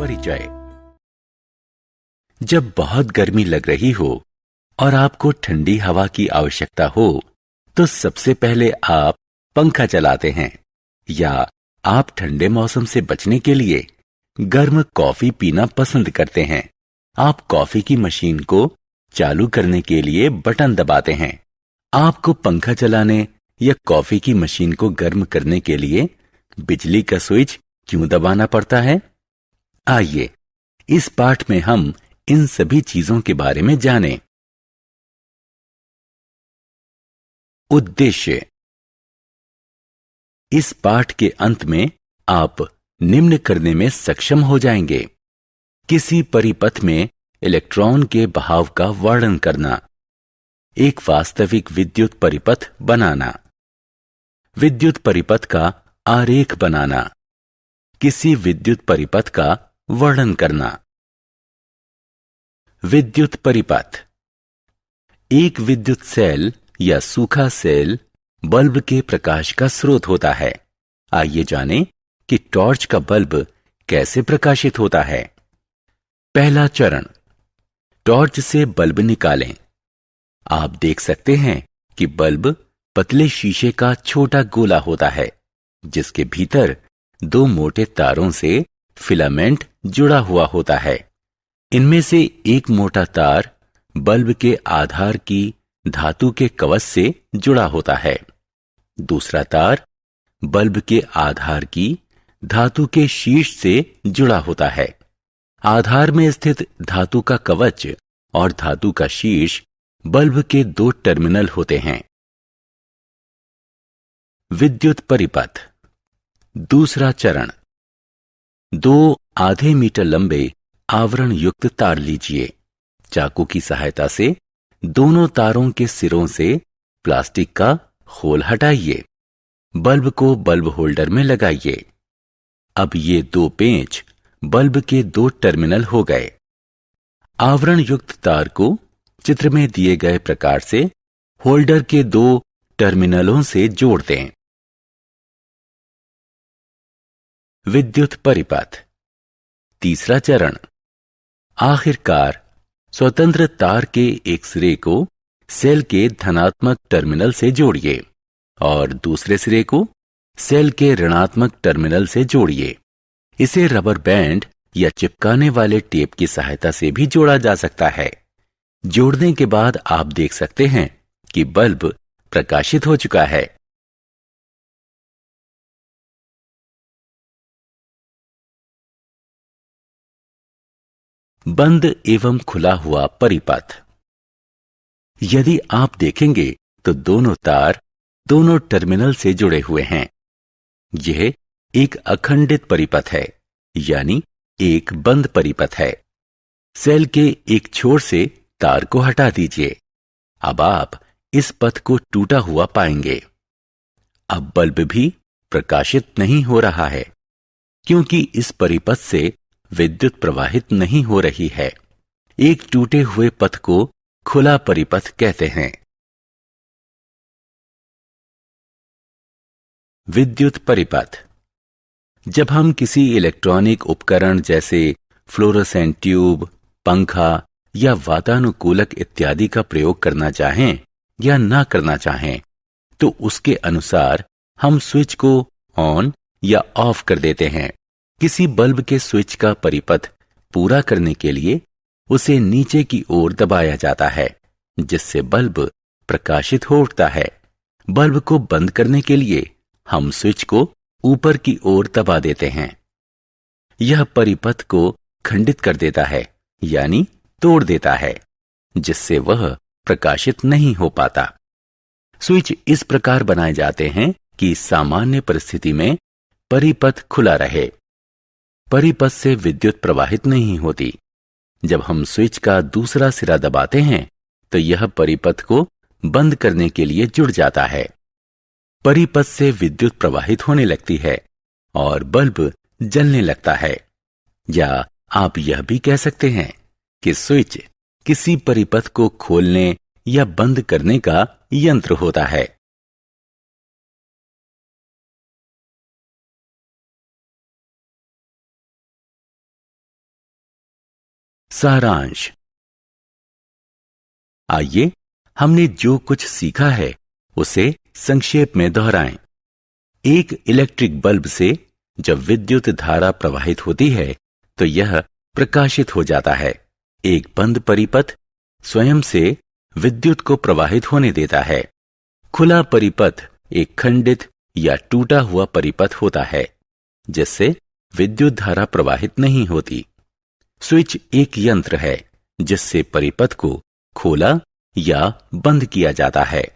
परिचय। जब बहुत गर्मी लग रही हो और आपको ठंडी हवा की आवश्यकता हो तो सबसे पहले आप पंखा चलाते हैं, या आप ठंडे मौसम से बचने के लिए गर्म कॉफी पीना पसंद करते हैं। आप कॉफी की मशीन को चालू करने के लिए बटन दबाते हैं। आपको पंखा चलाने या कॉफी की मशीन को गर्म करने के लिए बिजली का स्विच क्यों दबाना पड़ता है? आइए इस पाठ में हम इन सभी चीजों के बारे में जानें। उद्देश्य। इस पाठ के अंत में आप निम्न करने में सक्षम हो जाएंगे: किसी परिपथ में इलेक्ट्रॉन के बहाव का वर्णन करना, एक वास्तविक विद्युत परिपथ बनाना, विद्युत परिपथ का आरेख बनाना, किसी विद्युत परिपथ का वर्णन करना। विद्युत परिपथ। एक विद्युत सेल या सूखा सेल बल्ब के प्रकाश का स्रोत होता है। आइए जानें कि टॉर्च का बल्ब कैसे प्रकाशित होता है। पहला चरण, टॉर्च से बल्ब निकालें। आप देख सकते हैं कि बल्ब पतले शीशे का छोटा गोला होता है, जिसके भीतर दो मोटे तारों से फिलामेंट जुड़ा हुआ होता है। इनमें से एक मोटा तार बल्ब के आधार की धातु के कवच से जुड़ा होता है। दूसरा तार बल्ब के आधार की धातु के शीर्ष से जुड़ा होता है। आधार में स्थित धातु का कवच और धातु का शीर्ष बल्ब के दो टर्मिनल होते हैं। विद्युत परिपथ। दूसरा चरण, दो आधे मीटर लंबे आवरण युक्त तार लीजिए। चाकू की सहायता से दोनों तारों के सिरों से प्लास्टिक का खोल हटाइए। बल्ब को बल्ब होल्डर में लगाइए। अब ये दो पेंच बल्ब के दो टर्मिनल हो गए। आवरण युक्त तार को चित्र में दिए गए प्रकार से होल्डर के दो टर्मिनलों से जोड़ दें। विद्युत परिपथ। तीसरा चरण, आखिरकार स्वतंत्र तार के एक सिरे को सेल के धनात्मक टर्मिनल से जोड़िए और दूसरे सिरे को सेल के ऋणात्मक टर्मिनल से जोड़िए। इसे रबर बैंड या चिपकाने वाले टेप की सहायता से भी जोड़ा जा सकता है। जोड़ने के बाद आप देख सकते हैं कि बल्ब प्रकाशित हो चुका है। बंद एवं खुला हुआ परिपथ। यदि आप देखेंगे तो दोनों तार दोनों टर्मिनल से जुड़े हुए हैं। यह एक अखंडित परिपथ है, यानी एक बंद परिपथ है। सेल के एक छोर से तार को हटा दीजिए। अब आप इस पथ को टूटा हुआ पाएंगे। अब बल्ब भी प्रकाशित नहीं हो रहा है, क्योंकि इस परिपथ से विद्युत प्रवाहित नहीं हो रही है। एक टूटे हुए पथ को खुला परिपथ कहते हैं। विद्युत परिपथ। जब हम किसी इलेक्ट्रॉनिक उपकरण जैसे फ्लोरोसेंट ट्यूब, पंखा या वातानुकूलक इत्यादि का प्रयोग करना चाहें या ना करना चाहें, तो उसके अनुसार हम स्विच को ऑन या ऑफ कर देते हैं। किसी बल्ब के स्विच का परिपथ पूरा करने के लिए उसे नीचे की ओर दबाया जाता है, जिससे बल्ब प्रकाशित हो उठता है। बल्ब को बंद करने के लिए हम स्विच को ऊपर की ओर दबा देते हैं। यह परिपथ को खंडित कर देता है, यानी तोड़ देता है, जिससे वह प्रकाशित नहीं हो पाता। स्विच इस प्रकार बनाए जाते हैं कि सामान्य परिस्थिति में परिपथ खुला रहे। परिपथ से विद्युत प्रवाहित नहीं होती। जब हम स्विच का दूसरा सिरा दबाते हैं तो यह परिपथ को बंद करने के लिए जुड़ जाता है। परिपथ से विद्युत प्रवाहित होने लगती है और बल्ब जलने लगता है। या आप यह भी कह सकते हैं कि स्विच किसी परिपथ को खोलने या बंद करने का यंत्र होता है। सारांश। आइए हमने जो कुछ सीखा है उसे संक्षेप में दोहराएं। एक इलेक्ट्रिक बल्ब से जब विद्युत धारा प्रवाहित होती है तो यह प्रकाशित हो जाता है। एक बंद परिपथ स्वयं से विद्युत को प्रवाहित होने देता है। खुला परिपथ एक खंडित या टूटा हुआ परिपथ होता है जिससे विद्युत धारा प्रवाहित नहीं होती। स्विच एक यंत्र है जिससे परिपथ को खोला या बंद किया जाता है।